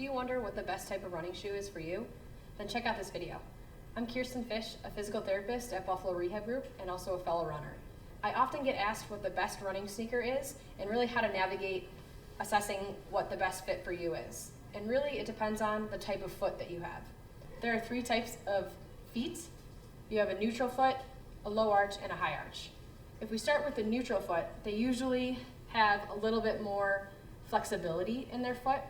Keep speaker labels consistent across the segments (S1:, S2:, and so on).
S1: Do you wonder what the best type of running shoe is for you? Then check out this video. I'm Kearsten Fish, a physical therapist at Buffalo Rehab Group and also a fellow runner. I often get asked what the best running sneaker is and really how to navigate assessing what the best fit for you is. And really it depends on the type of foot that you have. There are 3 types of feet. You have a neutral foot, a low arch, and a high arch. If we start with the neutral foot, they usually have a little bit more flexibility in their foot.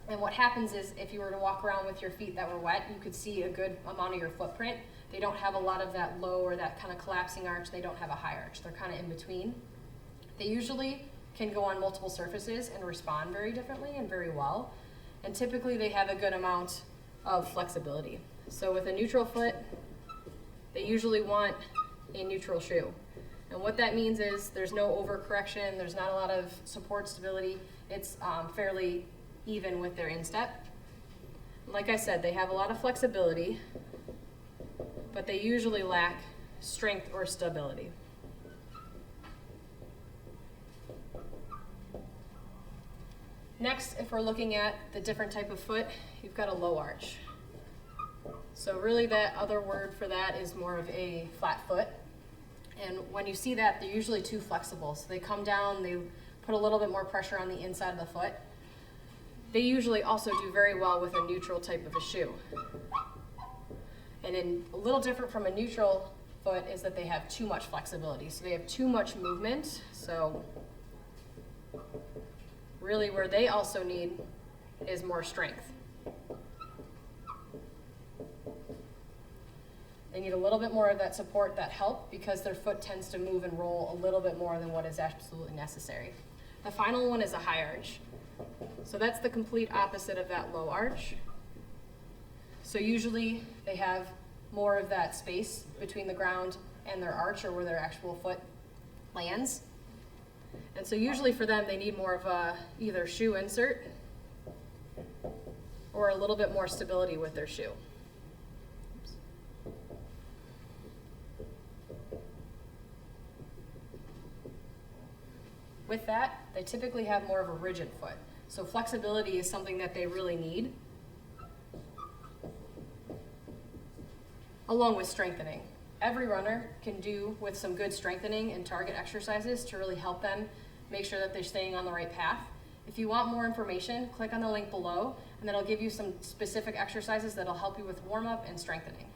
S1: And what happens is if you were to walk around with your feet that were wet, you could see a good amount of your footprint. They don't have a lot of that low or that kind of collapsing arch. They don't have a high arch. They're kind of in between. They usually can go on multiple surfaces and respond very differently and very well. And typically they have a good amount of flexibility. So with a neutral foot, they usually want a neutral shoe. And what that means is there's no overcorrection, there's not a lot of support stability. It's fairly even with their instep. Like I said, they have a lot of flexibility, but they usually lack strength or stability. Next, if we're looking at the different type of foot, you've got a low arch. So really that other word for that is more of a flat foot. And when you see that, they're usually too flexible. So they come down, they put a little bit more pressure on the inside of the foot. They usually also do very well with a neutral type of a shoe. And then a little different from a neutral foot is that they have too much flexibility. So they have too much movement. So really where they also need is more strength. They need a little bit more of that support, that help, because their foot tends to move and roll a little bit more than what is absolutely necessary. The final one is a high arch. So that's the complete opposite of that low arch. So usually they have more of that space between the ground and their arch, or where their actual foot lands. And so usually for them, they need more of a either shoe insert or a little bit more stability with their shoe. With that, they typically have more of a rigid foot. So flexibility is something that they really need, along with strengthening. Every runner can do with some good strengthening and target exercises to really help them make sure that they're staying on the right path. If you want more information, click on the link below, and that'll give you some specific exercises that'll help you with warm-up and strengthening.